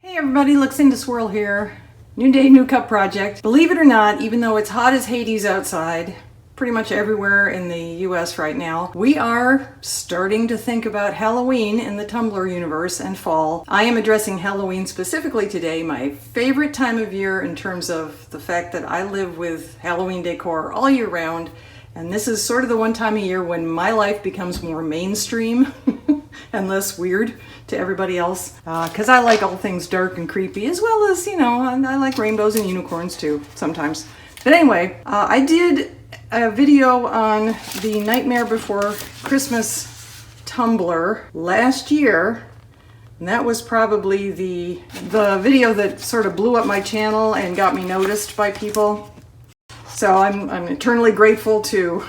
Hey everybody, Luxinda Swirl here. New day, new cup project. Believe it or not, even though it's hot as Hades outside, pretty much everywhere in the US right now, we are starting to think about Halloween in the Tumbler universe and fall. I am addressing Halloween specifically today, my favorite time of year in terms of the fact that I live with Halloween decor all year round. And this is sort of the one time of year when my life becomes more mainstream and less weird to everybody else. Because I like all things dark and creepy, as well as, you know, I like rainbows and unicorns too, sometimes. But anyway, I did a video on the Nightmare Before Christmas Tumbler last year. And that was probably the video that sort of blew up my channel and got me noticed by people. So I'm eternally grateful to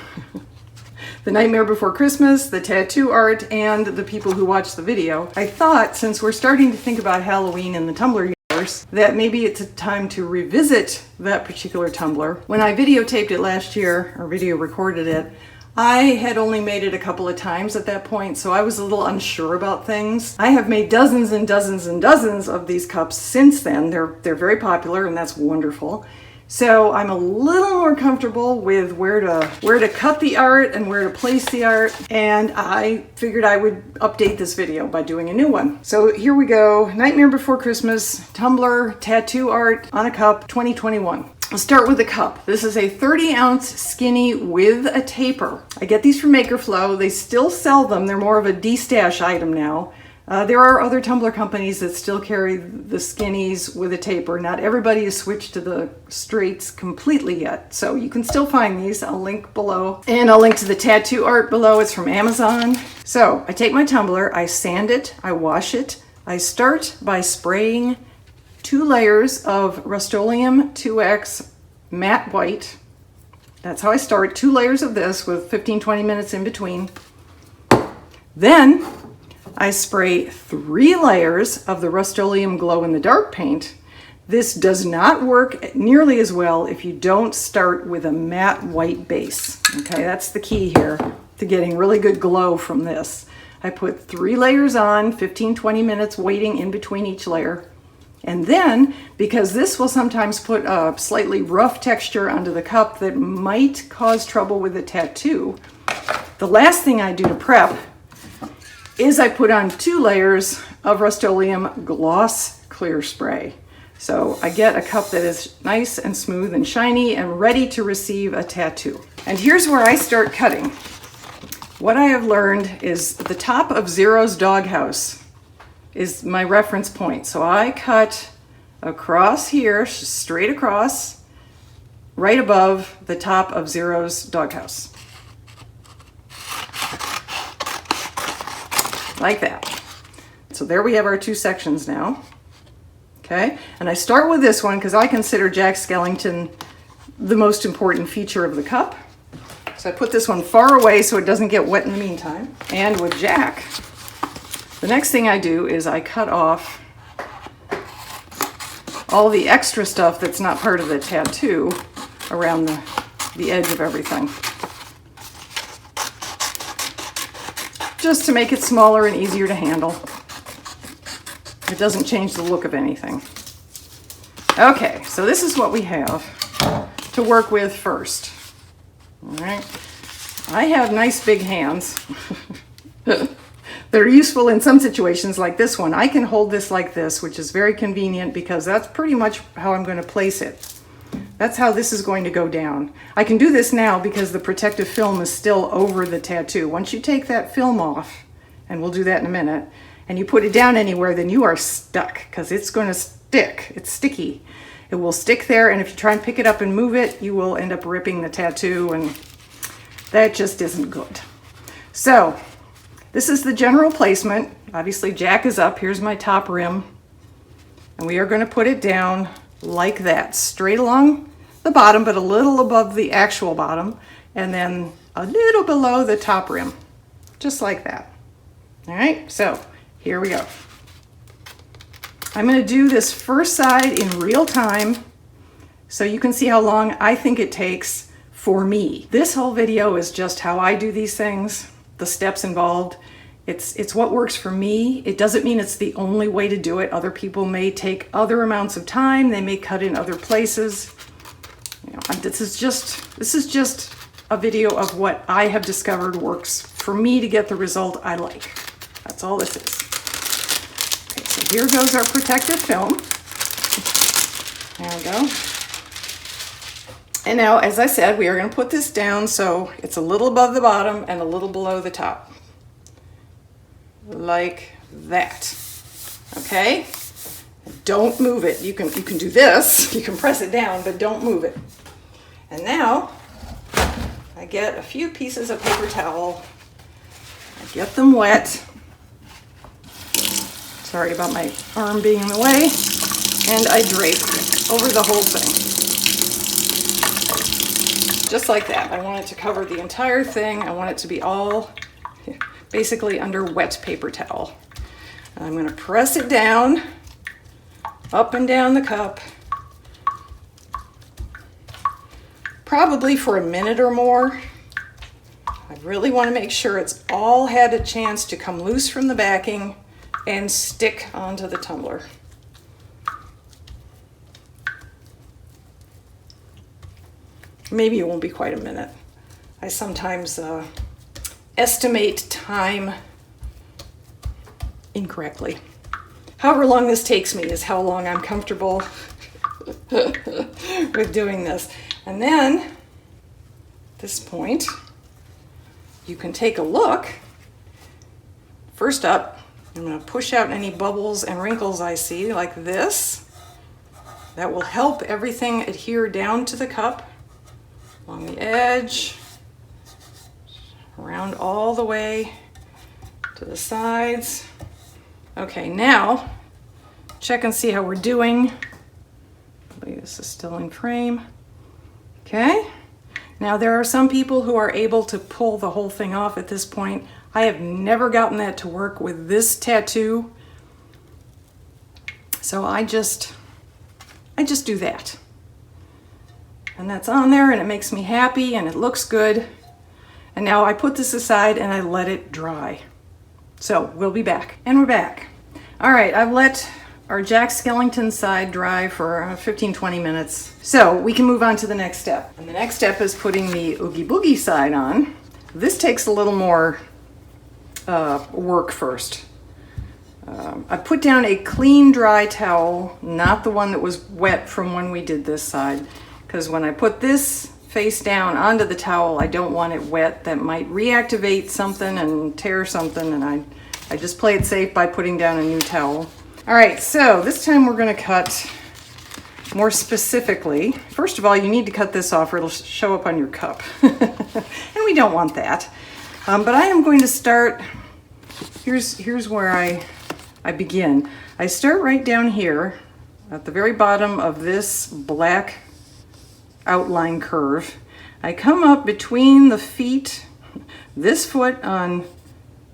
the Nightmare Before Christmas, the tattoo art, and the people who watched the video. I thought, since we're starting to think about Halloween in the Tumbler universe, that maybe it's a time to revisit that particular Tumbler. When I videotaped it last year, or video recorded it, I had only made it a couple of times at that point, so I was a little unsure about things. I have made dozens and dozens and dozens of these cups since then. They're very popular, and that's wonderful. So I'm a little more comfortable with where to cut the art and where to place the art, and I figured I would update this video by doing a new one. So here we go, Nightmare Before Christmas, Tumbler, tattoo art on a cup, 2021. I'll start with the cup. This is a 30-ounce skinny with a taper. I get these from Maker Flow. They still sell them. They're more of a de-stash item now. There are other tumbler companies that still carry the skinnies with a taper. Not everybody has switched to the straights completely yet, so you can still find these. I'll link below. And I'll link to the tattoo art below. It's from Amazon. So I take my tumbler, I sand it, I wash it. I start by spraying 2 layers of Rust-Oleum 2X matte white. That's how I start, 2 layers of this with 15-20 minutes in between. Then I spray 3 layers of the Rust-Oleum Glow in the Dark paint. This does not work nearly as well if you don't start with a matte white base. Okay, that's the key here to getting really good glow from this. I put 3 layers on, 15-20 minutes waiting in between each layer. And then, because this will sometimes put a slightly rough texture onto the cup that might cause trouble with the tattoo, the last thing I do to prep is I put on 2 layers of Rust-Oleum Gloss Clear Spray. So I get a cup that is nice and smooth and shiny and ready to receive a tattoo. And here's where I start cutting. What I have learned is the top of Zero's doghouse is my reference point. So I cut across here, straight across, right above the top of Zero's doghouse. Like that. So there we have our 2 sections now. Okay, and I start with this one because I consider Jack Skellington the most important feature of the cup. So I put this one far away so it doesn't get wet in the meantime. And with Jack, the next thing I do is I cut off all the extra stuff that's not part of the tattoo around the edge of everything, just to make it smaller and easier to handle. It doesn't change the look of anything. Okay, so this is what we have to work with first. All right, I have nice big hands. They're useful in some situations like this one. I can hold this like this, which is very convenient because that's pretty much how I'm going to place it. That's how this is going to go down. I can do this now because the protective film is still over the tattoo. Once you take that film off, and we'll do that in a minute, and you put it down anywhere, then you are stuck because it's going to stick. It's sticky. It will stick there, and if you try and pick it up and move it, you will end up ripping the tattoo, and that just isn't good. So this is the general placement. Obviously Jack is up. Here's my top rim, and we are going to put it down like that, straight along the bottom, but a little above the actual bottom, and then a little below the top rim, just like that. All right, so here we go. I'm going to do this first side in real time so you can see how long I think it takes for me. This whole video is just how I do these things, the steps involved. It's what works for me. It doesn't mean it's the only way to do it. Other people may take other amounts of time. They may cut in other places. You know, this is just a video of what I have discovered works for me to get the result I like. That's all this is. Okay, so here goes our protective film. There we go. And now, as I said, we are going to put this down so it's a little above the bottom and a little below the top. Like that. Okay? Don't move it. You can do this. You can press it down, but don't move it. And now I get a few pieces of paper towel. I get them wet. Sorry about my arm being in the way. And I drape over the whole thing. Just like that. I want it to cover the entire thing. I want it to be all basically under wet paper towel. I'm going to press it down, up and down the cup, probably for a minute or more. I really want to make sure it's all had a chance to come loose from the backing and stick onto the tumbler. Maybe it won't be quite a minute. I sometimes estimate time incorrectly. However long this takes me is how long I'm comfortable with doing this. And then, at this point, you can take a look. First up, I'm going to push out any bubbles and wrinkles I see like this. That will help everything adhere down to the cup, along the edge, around all the way to the sides. Okay, now check and see how we're doing. I believe this is still in frame. Okay, now there are some people who are able to pull the whole thing off at this point. I have never gotten that to work with this tattoo. So I just do that. And that's on there and it makes me happy and it looks good. And now I put this aside and I let it dry. So we'll be back. And we're back. All right, I've let our Jack Skellington side dry for 15-20 minutes. So we can move on to the next step. And the next step is putting the Oogie Boogie side on. This takes a little more work first. I put down a clean, dry towel, not the one that was wet from when we did this side, because when I put this face down onto the towel, I don't want it wet. That might reactivate something and tear something, and I just play it safe by putting down a new towel. All right, so this time we're going to cut more specifically. First of all, you need to cut this off or it'll show up on your cup. And we don't want that. But I am going to start, here's where I begin. I start right down here at the very bottom of this black outline curve. I come up between the feet, this foot on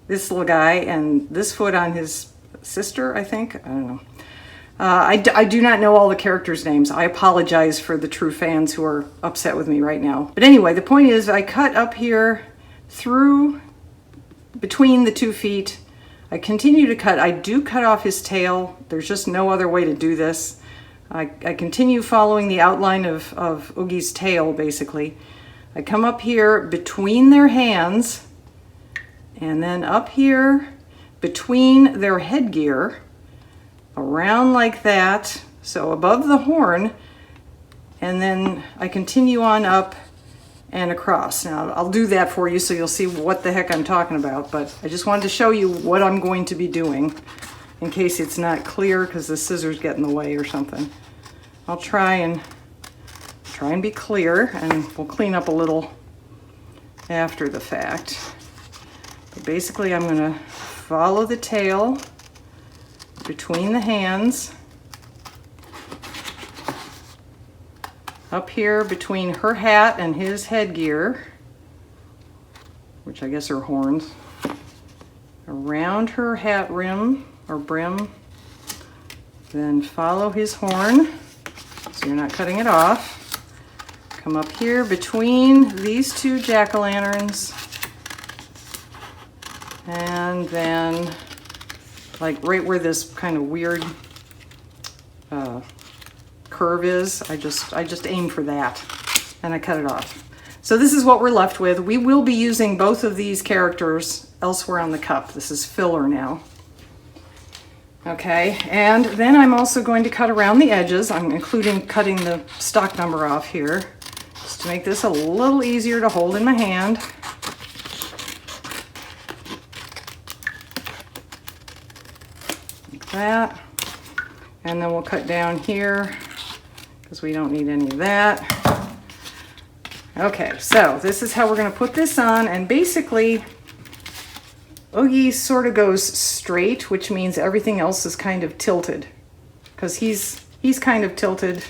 this little guy and this foot on his sister, I think. I don't know. I do not know all the characters' names. I apologize for the true fans who are upset with me right now. But anyway, the point is I cut up here through between the 2 feet. I continue to cut. I do cut off his tail. There's just no other way to do this. I continue following the outline of Oogie's tail, basically. I come up here between their hands, and then up here between their headgear, around like that, so above the horn, and then I continue on up and across. Now, I'll do that for you so you'll see what the heck I'm talking about, but I just wanted to show you what I'm going to be doing in case it's not clear because the scissors get in the way or something. I'll try and be clear, and we'll clean up a little after the fact. But basically, I'm going to follow the tail between the hands, up here between her hat and his headgear, which I guess are horns, around her hat rim or brim, then follow his horn so you're not cutting it off. Come up here between these two jack-o'-lanterns And then like right where this kind of weird curve is, I just aim for that and I cut it off. So this is what we're left with. We will be using both of these characters elsewhere on the cup. This is filler now. Okay, and then I'm also going to cut around the edges. I'm including cutting the stock number off here, just to make this a little easier to hold in my hand. Like that. And then we'll cut down here, because we don't need any of that. Okay, so this is how we're going to put this on, and basically Oogie sort of goes straight, which means everything else is kind of tilted, because he's kind of tilted.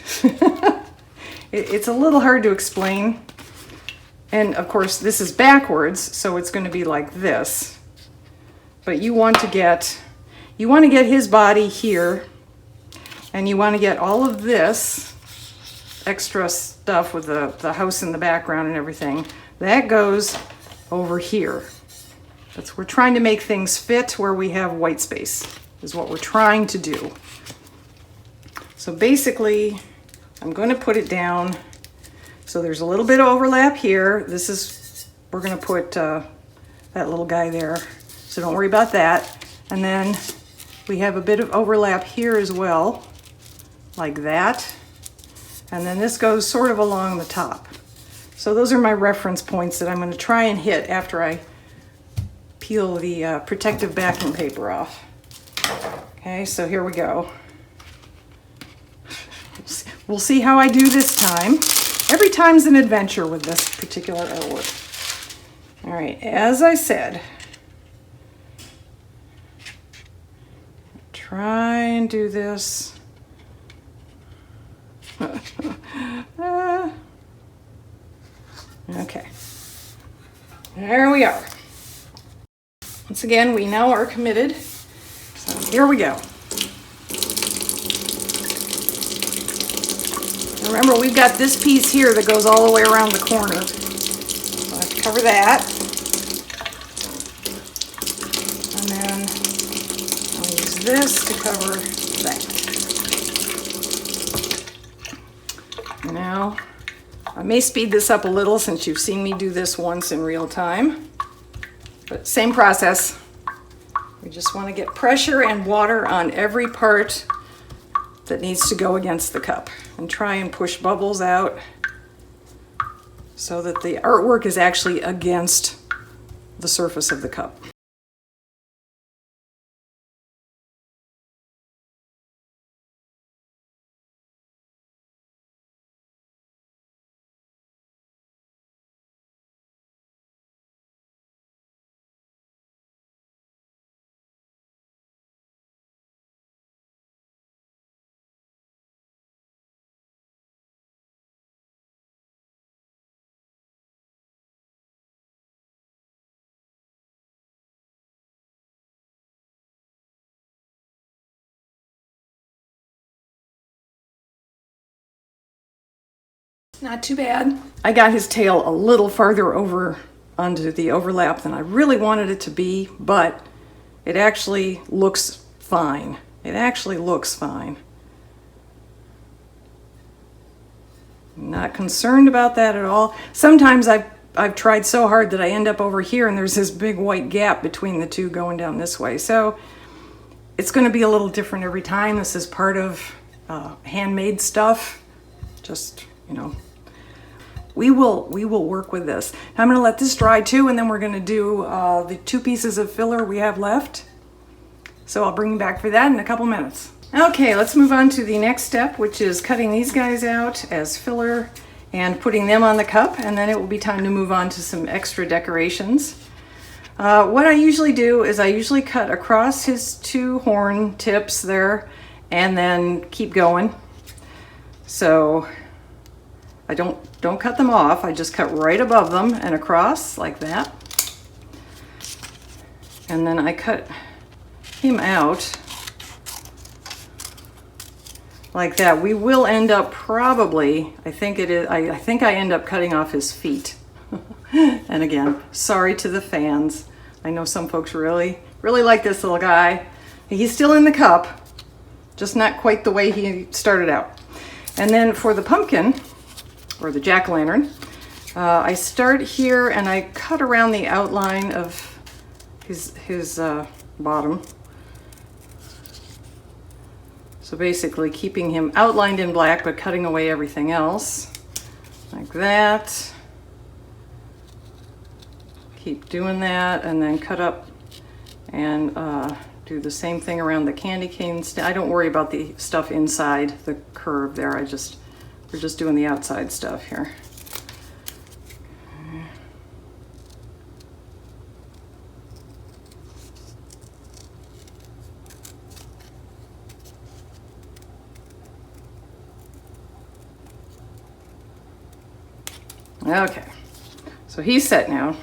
It's a little hard to explain, and of course this is backwards, so it's going to be like this. But you want to get his body here, and you want to get all of this extra stuff with the house in the background and everything. That goes over here. We're trying to make things fit where we have white space, is what we're trying to do. So basically, I'm going to put it down. So there's a little bit of overlap here. We're going to put that little guy there. So don't worry about that. And then we have a bit of overlap here as well, like that. And then this goes sort of along the top. So those are my reference points that I'm going to try and hit after I peel the protective backing paper off. Okay, so here we go. We'll see how I do this time. Every time's an adventure with this particular artwork. All right, as I said, try and do this. Okay, there we are. Once again, we now are committed. So here we go. Remember, we've got this piece here that goes all the way around the corner. So I have to cover that. And then I'll use this to cover that. Now, I may speed this up a little since you've seen me do this once in real time, but same process. We just want to get pressure and water on every part that needs to go against the cup and try and push bubbles out so that the artwork is actually against the surface of the cup. Not too bad. I got his tail a little farther over onto the overlap than I really wanted it to be, but it actually looks fine. It actually looks fine. Not concerned about that at all. Sometimes I've tried so hard that I end up over here and there's this big white gap between the two going down this way. So it's going to be a little different every time. This is part of handmade stuff. Just, you know, we will work with this. I'm going to let this dry too, and then we're going to do the 2 pieces of filler we have left. So I'll bring you back for that in a couple minutes. Okay, let's move on to the next step, which is cutting these guys out as filler and putting them on the cup, and then it will be time to move on to some extra decorations. What I usually do is I usually cut across his 2 horn tips there and then keep going. So I don't cut them off, I just cut right above them and across like that. And then I cut him out like that. We will end up probably, I think I end up cutting off his feet. And again, sorry to the fans. I know some folks really like this little guy. He's still in the cup, just not quite the way he started out. And then for the pumpkin, or the jack-o'-lantern, I start here and I cut around the outline of his bottom. So basically keeping him outlined in black, but cutting away everything else, like that. Keep doing that, and then cut up and do the same thing around the candy cane. I don't worry about the stuff inside the curve there. We're just doing the outside stuff here. Okay, so he's set now.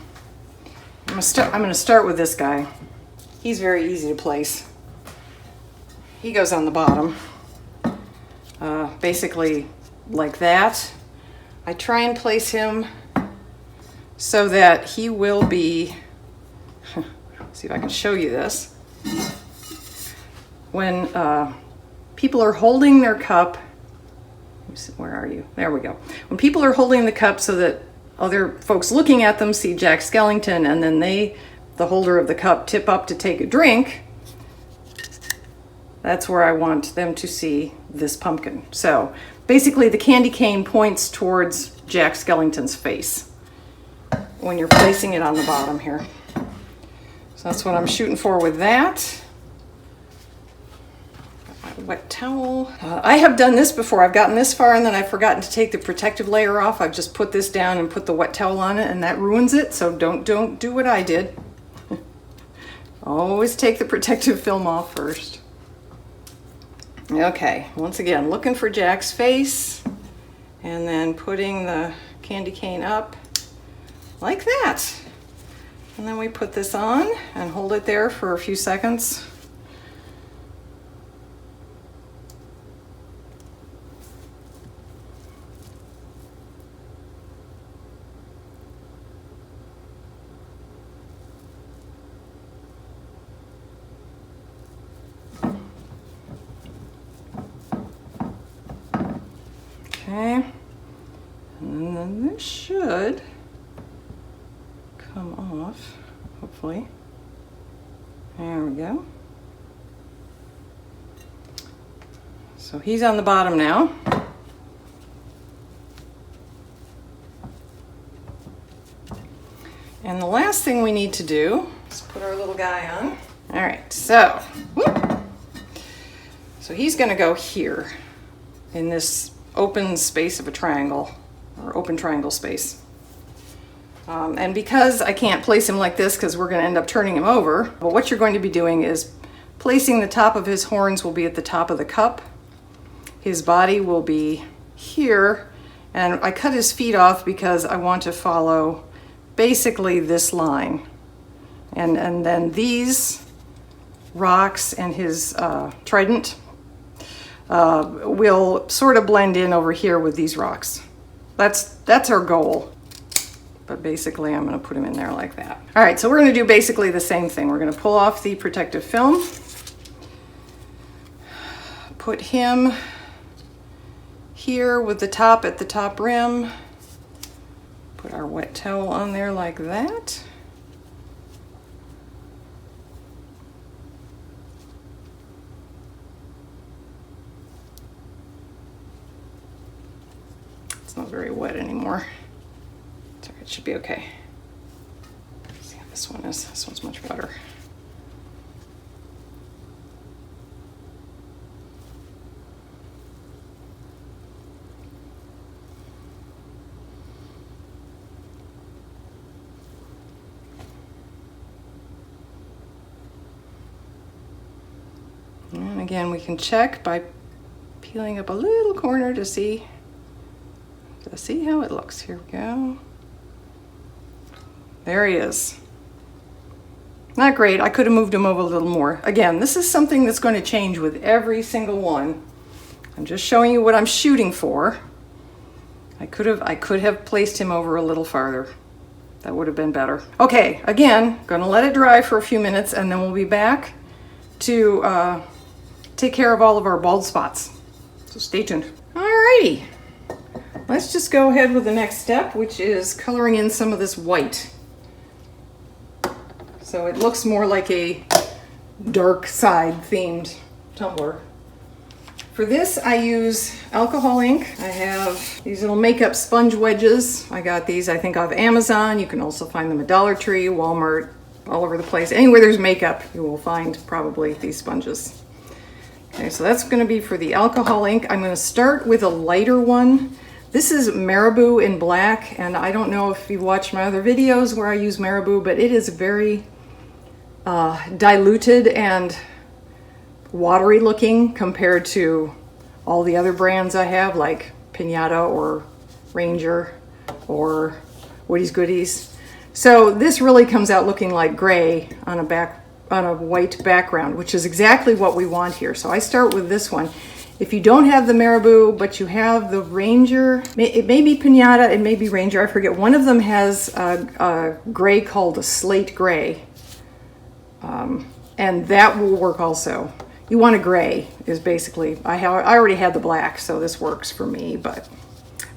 I'm gonna start with this guy. He's very easy to place. He goes on the bottom, basically like that. I try and place him so that he will be, see if I can show you this. When people are holding their cup, where are you? There we go. When people are holding the cup so that other folks looking at them see Jack Skellington, and then the holder of the cup, tip up to take a drink, that's where I want them to see this pumpkin. So basically the candy cane points towards Jack Skellington's face when you're placing it on the bottom here. So that's what I'm shooting for with that. Wet towel. I have done this before. I've gotten this far and then I've forgotten to take the protective layer off. I've just put this down and put the wet towel on it, and that ruins it. So don't do what I did. Always take the protective film off first. Okay, once again, looking for Jack's face and then putting the candy cane up like that. And then we put this on and hold it there for a few seconds. Okay, and then this should come off, hopefully. There we go. So he's on the bottom now. And the last thing we need to do is put our little guy on. All right, so he's gonna go here in this open space of a triangle, or open triangle space. And because I can't place him like this because we're going to end up turning him over, but what you're going to be doing is placing the top of his horns will be at the top of the cup. His body will be here, and I cut his feet off because I want to follow basically this line. And then these rocks and his trident will sort of blend in over here with these rocks. That's our goal. But basically I'm going to put him in there like that. All right, so we're going to do basically the same thing. We're going to pull off the protective film, put him here with the top at the top rim, put our wet towel on there like that. It's not very wet anymore. Sorry, it should be okay. Let's see how this one is. This one's much better. And again, we can check by peeling up a little corner to see how it looks. Here we go. There he is. Not great. I could have moved him over a little more. Again, this is something that's going to change with every single one. I'm just showing you what I'm shooting for. I could have placed him over a little farther. That would have been better. Okay, again, gonna let it dry for a few minutes and then we'll be back to take care of all of our bald spots. So stay tuned. Alrighty, let's just go ahead with the next step, which is coloring in some of this white. So it looks more like a dark side themed tumbler. For this, I use alcohol ink. I have these little makeup sponge wedges. I got these, I think, off Amazon. You can also find them at Dollar Tree, Walmart, all over the place. Anywhere there's makeup, you will find probably these sponges. Okay, so that's gonna be for the alcohol ink. I'm gonna start with a lighter one. This is Marabou in black, and I don't know if you watched my other videos where I use Marabou, but it is very diluted and watery looking compared to all the other brands I have, like Pinata or Ranger or Woody's Goodies. So this really comes out looking like gray on a white background, which is exactly what we want here. So I start with this one. If you don't have the Marabou, but you have the Ranger, it may be Pinata, it may be Ranger, I forget. One of them has a gray called a slate gray. And that will work also. You want a gray is basically, I already had the black, so this works for me, but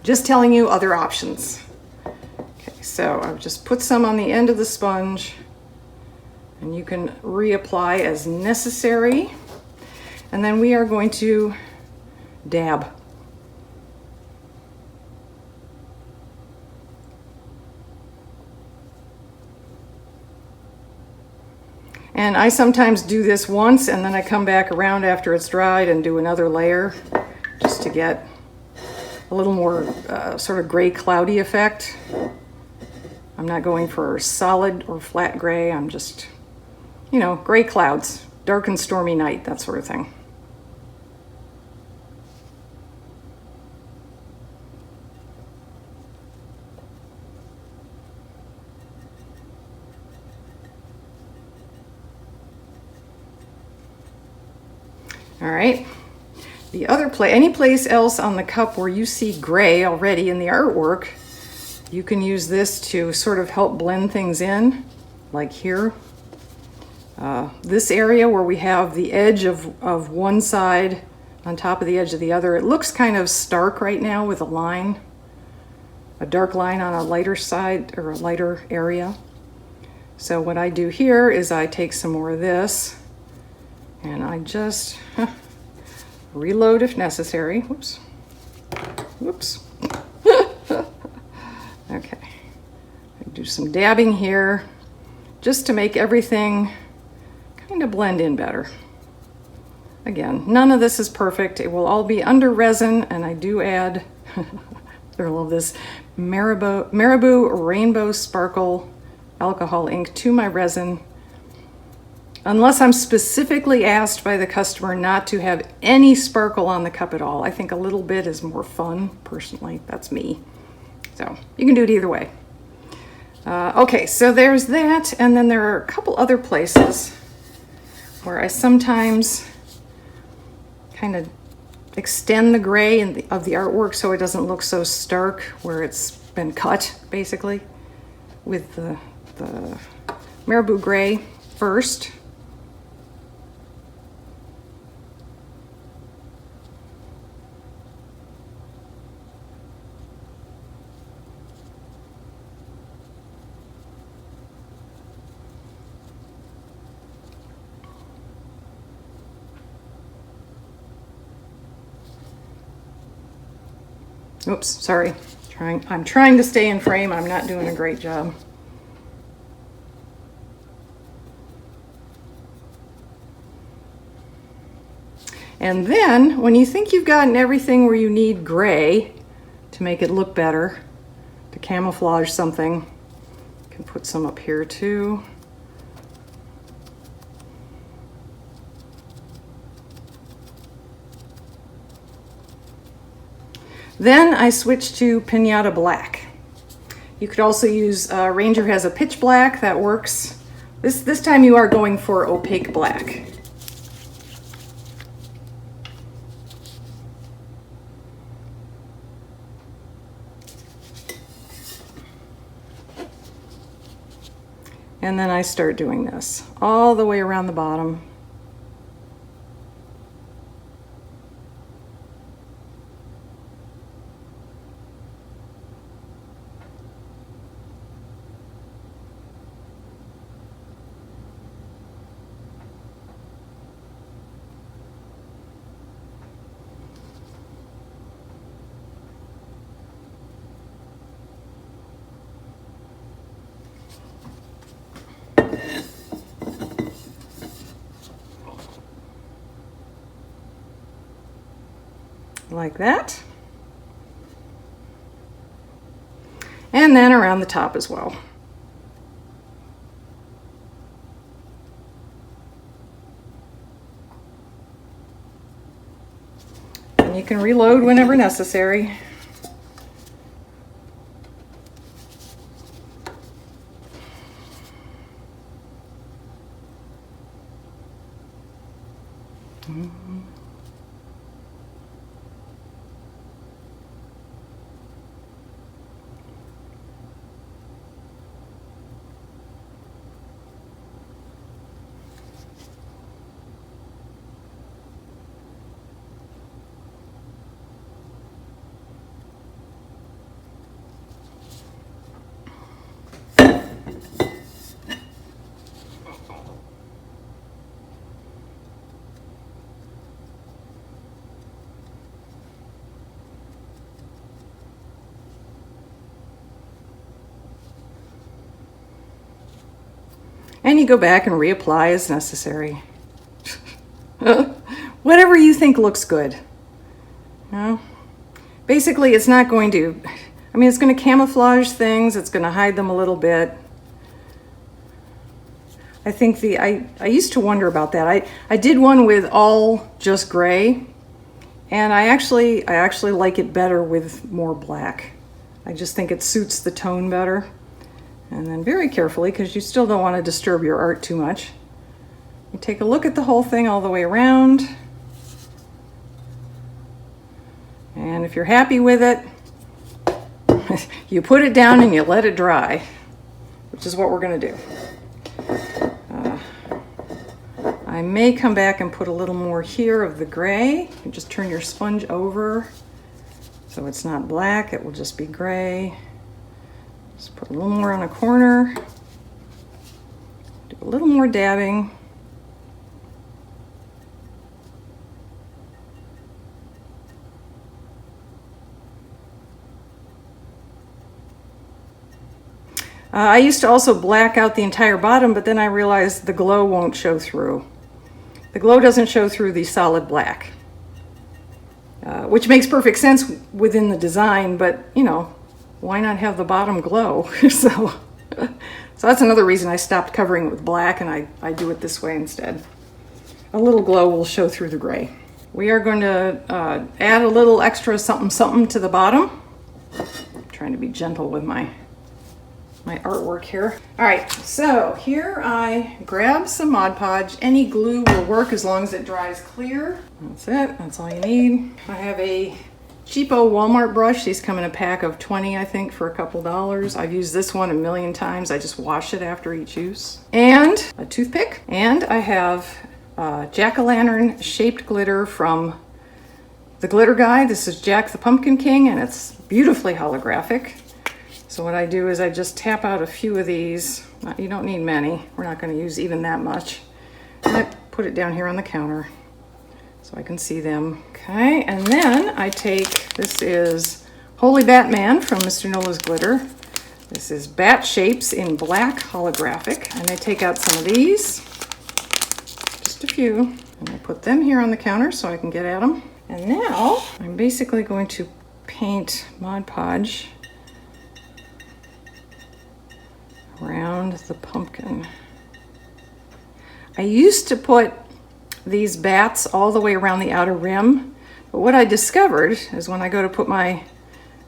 just telling you other options. Okay, so I've just put some on the end of the sponge and you can reapply as necessary. And then we are going to dab. And I sometimes do this once and then I come back around after it's dried and do another layer just to get a little more sort of gray cloudy effect. I'm not going for solid or flat gray, I'm just, you know, gray clouds, dark and stormy night, that sort of thing. All right, the other any place else on the cup where you see gray already in the artwork, you can use this to sort of help blend things in, like here. This area where we have the edge of one side on top of the edge of the other, it looks kind of stark right now with a line, a dark line on a lighter side or a lighter area. So what I do here is I take some more of this and I just reload if necessary. Whoops. Whoops. Okay. I do some dabbing here just to make everything kind of blend in better. Again, none of this is perfect. It will all be under resin, and I do add I love this Marabou Rainbow Sparkle alcohol ink to my resin, unless I'm specifically asked by the customer not to have any sparkle on the cup at all. I think a little bit is more fun, personally. That's me. So you can do it either way. Okay, so there's that, and then there are a couple other places where I sometimes kind of extend the gray of the artwork so it doesn't look so stark where it's been cut, basically, with the Marabou gray first. Oops, sorry. I'm trying to stay in frame. I'm not doing a great job. And then, when you think you've gotten everything where you need gray to make it look better, to camouflage something, you can put some up here too. Then I switched to Pinata Black. You could also use, Ranger has a pitch black that works. This time you are going for opaque black. And then I start doing this all the way around the bottom. Like that. And then around the top as well. And you can reload whenever necessary. And you go back and reapply as necessary. Whatever you think looks good. No? Basically, it's not going to, I mean, it's going to camouflage things. It's going to hide them a little bit. I think I used to wonder about that. I did one with all just gray, and I actually like it better with more black. I just think it suits the tone better. And then very carefully, because you still don't want to disturb your art too much, you take a look at the whole thing all the way around. And if you're happy with it, you put it down and you let it dry, which is what we're going to do. I may come back and put a little more here of the gray. You just turn your sponge over so it's not black, it will just be gray. Just put a little more on a corner, do a little more dabbing. I used to also black out the entire bottom, but then I realized the glow won't show through. The glow doesn't show through the solid black, which makes perfect sense within the design, but you know, why not have the bottom glow? So that's another reason I stopped covering it with black, and I do it this way instead. A little glow will show through the gray. We are going to add a little extra something something to the bottom. I'm trying to be gentle with my artwork here. All right, so here I grab some Mod Podge. Any glue will work as long as it dries clear. That's it, that's all you need. I have a cheapo Walmart brush. These come in a pack of 20, I think, for a couple dollars. I've used this one a million times. I just wash it after each use. And a toothpick. And I have jack-o'-lantern shaped glitter from the Glitter Guy. This is Jack the Pumpkin King, and it's beautifully holographic. So what I do is I just tap out a few of these. You don't need many. We're not going to use even that much. And I put it down here on the counter so I can see them. Okay, and then I take, this is Holy Batman from Mr. Nola's Glitter. This is bat shapes in black holographic. And I take out some of these, just a few, and I put them here on the counter so I can get at them. And now I'm basically going to paint Mod Podge around the pumpkin. I used to put these bats all the way around the outer rim, but what I discovered is when I go to put my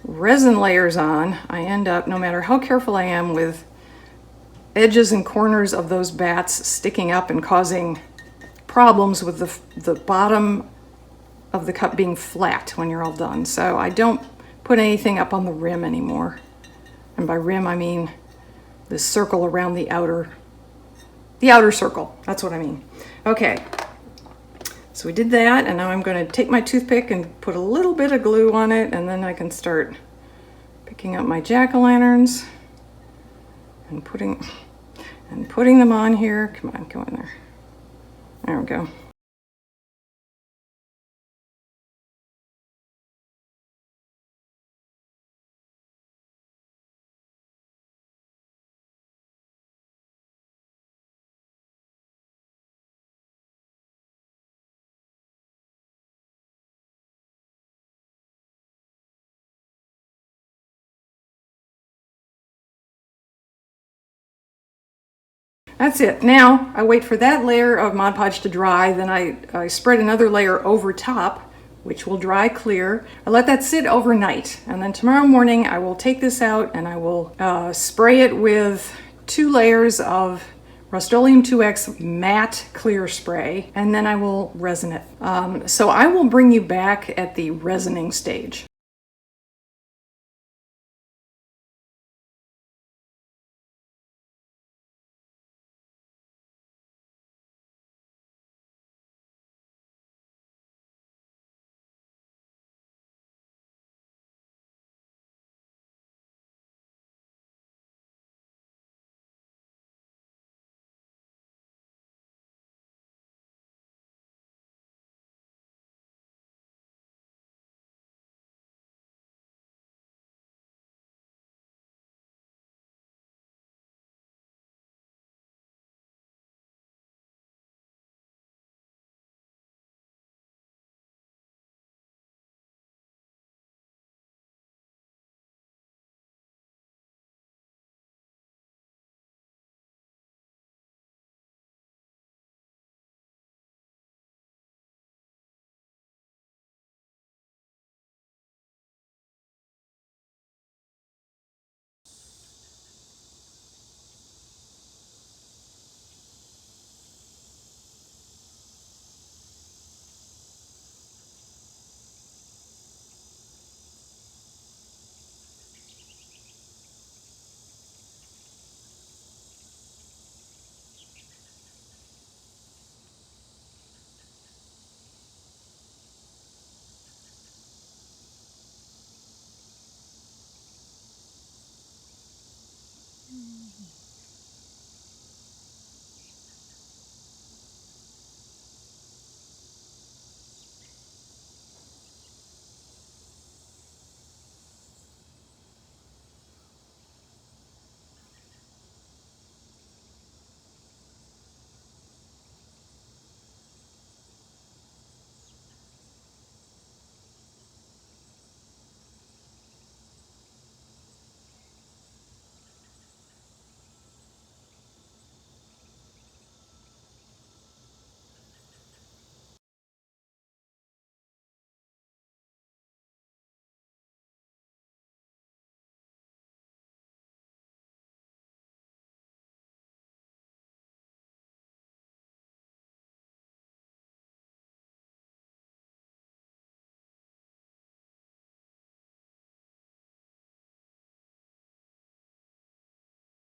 resin layers on, I end up, no matter how careful I am, with edges and corners of those bats sticking up and causing problems with the bottom of the cup being flat when you're all done. So I don't put anything up on the rim anymore. And by rim, I mean this circle around the outer the outer circle. That's what I mean. Okay, so we did that, and now I'm going to take my toothpick and put a little bit of glue on it, and then I can start picking up my jack-o'-lanterns and putting them on here. Come on, go in there. There we go. That's it. Now I wait for that layer of Mod Podge to dry, then I spread another layer over top, which will dry clear. I let that sit overnight, and then tomorrow morning I will take this out and I will spray it with 2 layers of Rust-Oleum 2X matte clear spray, and then I will resin it. So I will bring you back at the resining stage.